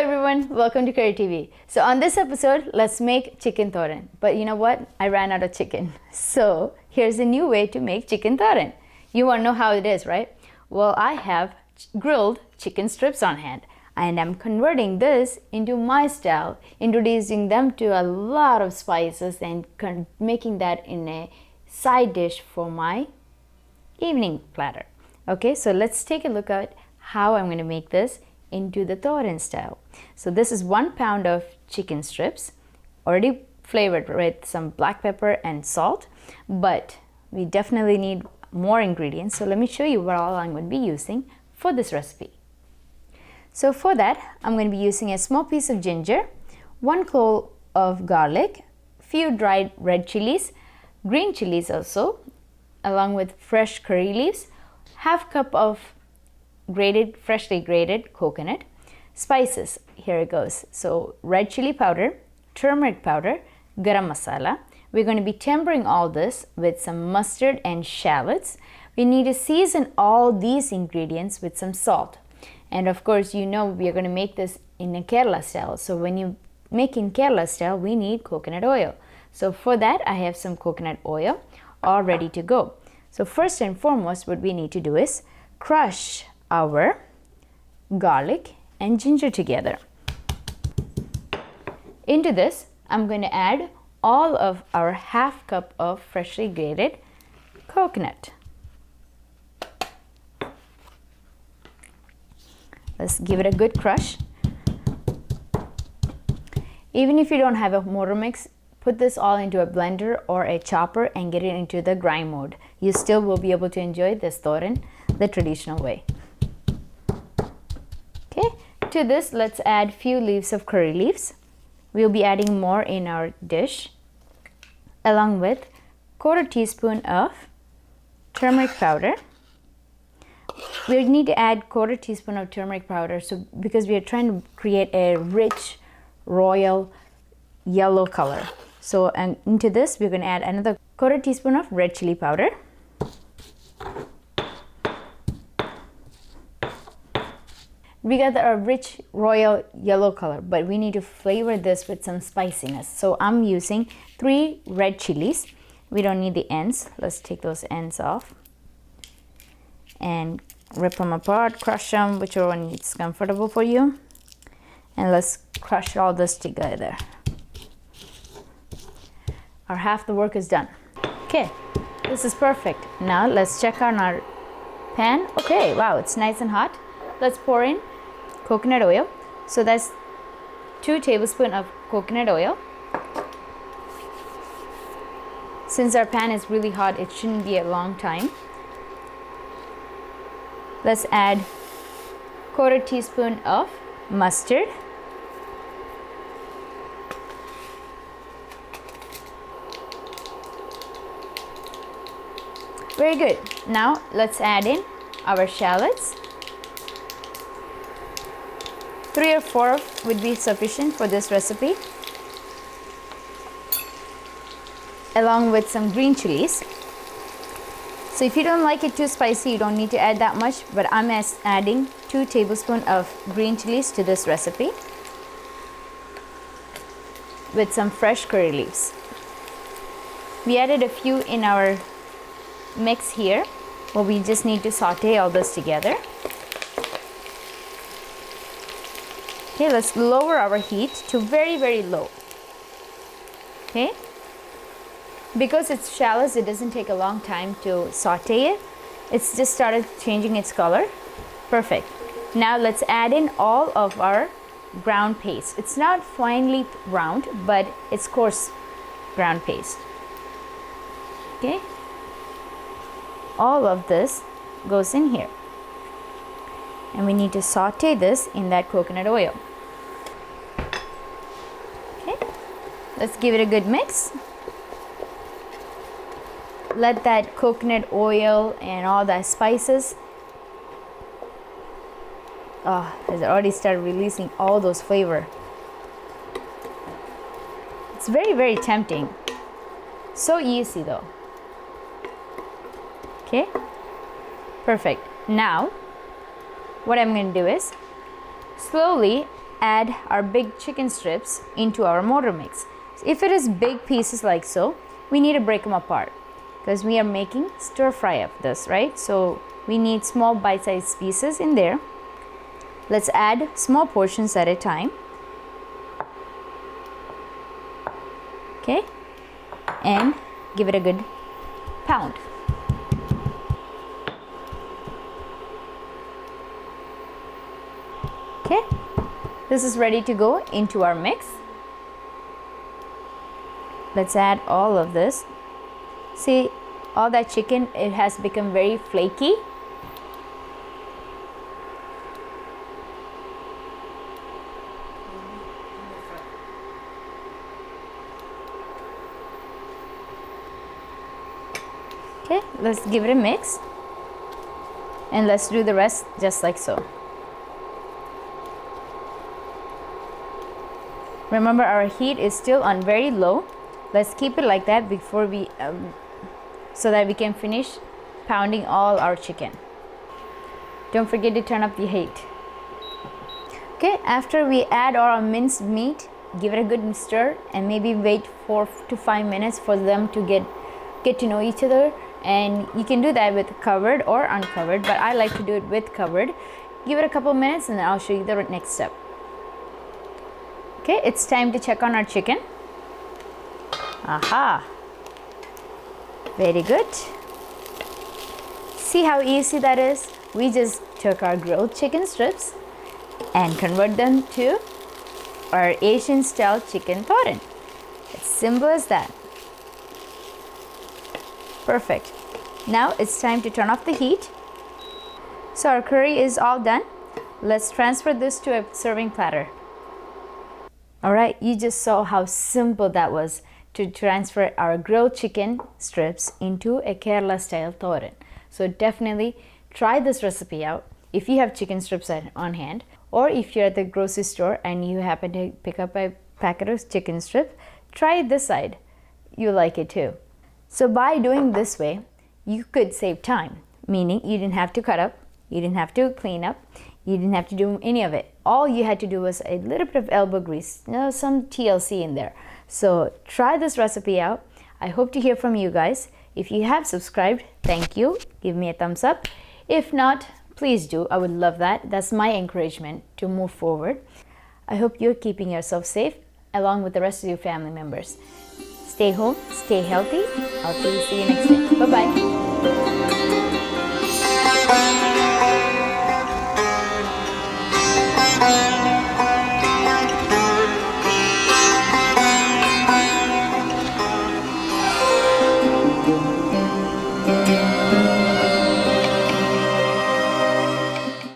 everyone, welcome to Curry TV. So on this episode, let's make chicken thoran. But you know what? I ran out of chicken. So here's a new way to make chicken thoran. You want to know how it is, right? Well, I have grilled chicken strips on hand. And I'm converting this into my style, introducing them to a lot of spices and making that in a side dish for my evening platter. Okay, so let's take a look at how I'm going to make this into the thoran style. So this is 1 pound of chicken strips, already flavored with some black pepper and salt, but we definitely need more ingredients. So let me show you what all I'm going to be using for this recipe. So for that, I'm going to be using a small piece of ginger, 1 clove of garlic, few dried red chilies, green chilies also, along with fresh curry leaves, half cup of freshly grated coconut. Spices, here it goes. So red chili powder, turmeric powder, garam masala. We're going to be tempering all this with some mustard and shallots. We need to season all these ingredients with some salt. And of course, you know we are going to make this in a Kerala style. So when you make in Kerala style, we need coconut oil. So for that, I have some coconut oil all ready to go. So first and foremost, what we need to do is crush our garlic and ginger together. Into this, I'm going to add all of our half cup of freshly grated coconut. Let's give it a good crush. Even if you don't have a mortar mix, put this all into a blender or a chopper and get it into the grind mode. You still will be able to enjoy this thoran the traditional way. Okay, to this, let's add few leaves of curry leaves. We'll be adding more in our dish, along with 1/4 teaspoon of turmeric powder. We need to add 1/4 teaspoon of turmeric powder because we are trying to create a rich, royal yellow color. So into this, we're going to add another 1/4 teaspoon of red chili powder. We got a rich royal yellow color, but we need to flavor this with some spiciness. So I'm using 3 red chilies. We don't need the ends. Let's take those ends off and rip them apart, crush them, whichever one is comfortable for you. And let's crush all this together. Our half the work is done. Okay, this is perfect. Now let's check on our pan. Okay, wow, it's nice and hot. Let's pour in coconut oil. So that's 2 tablespoons of coconut oil. Since our pan is really hot, it shouldn't be a long time. Let's add 1/4 teaspoon of mustard. Very good. Now let's add in our shallots. 3 or 4 would be sufficient for this recipe, along with some green chilies. So if you don't like it too spicy, you don't need to add that much, but I'm adding 2 tablespoons of green chilies to this recipe with some fresh curry leaves. We added a few in our mix here, but we just need to saute all this together. Okay, let's lower our heat to very, very low. Okay, because it's shallots, it doesn't take a long time to saute it. It's just started changing its color. Perfect. Now let's add in all of our ground paste. It's not finely ground, but it's coarse ground paste. Okay, all of this goes in here. And we need to saute this in that coconut oil. Okay, let's give it a good mix. Let that coconut oil and all that spices, has already started releasing all those flavor. It's very, very tempting. So easy though. Okay, perfect. Now what I'm going to do is slowly add our big chicken strips into our mortar mix. If it is big pieces like so, we need to break them apart because we are making stir fry of this, right? So we need small bite-sized pieces in there. Let's add small portions at a time. Okay, and give it a good pound. Okay, this is ready to go into our mix. Let's add all of this. See, all that chicken, it has become very flaky. Okay, let's give it a mix. And let's do the rest just like so. Remember, our heat is still on very low. Let's keep it like that before we, so that we can finish pounding all our chicken. Don't forget to turn up the heat. Okay, after we add our minced meat, give it a good stir and maybe wait 4 to 5 minutes for them to get to know each other. And you can do that with covered or uncovered, but I like to do it with covered. Give it a couple minutes and then I'll show you the next step. Okay, it's time to check on our chicken. Aha! Very good. See how easy that is? We just took our grilled chicken strips and convert them to our Asian style chicken thoran. It's simple as that. Perfect. Now it's time to turn off the heat. So our curry is all done. Let's transfer this to a serving platter. Alright, you just saw how simple that was to transfer our grilled chicken strips into a Kerala style thoran. So definitely try this recipe out if you have chicken strips on hand, or if you're at the grocery store and you happen to pick up a packet of chicken strip, try it this side. You'll like it too. So by doing this way, you could save time, meaning you didn't have to cut up, you didn't have to clean up, you didn't have to do any of it. All you had to do was a little bit of elbow grease, some TLC in there. So try this recipe out. I hope to hear from you guys. If you have subscribed, thank you. Give me a thumbs up. If not, please do. I would love that. That's my encouragement to move forward. I hope you're keeping yourself safe along with the rest of your family members. Stay home, stay healthy. I'll see you next time. Bye-bye.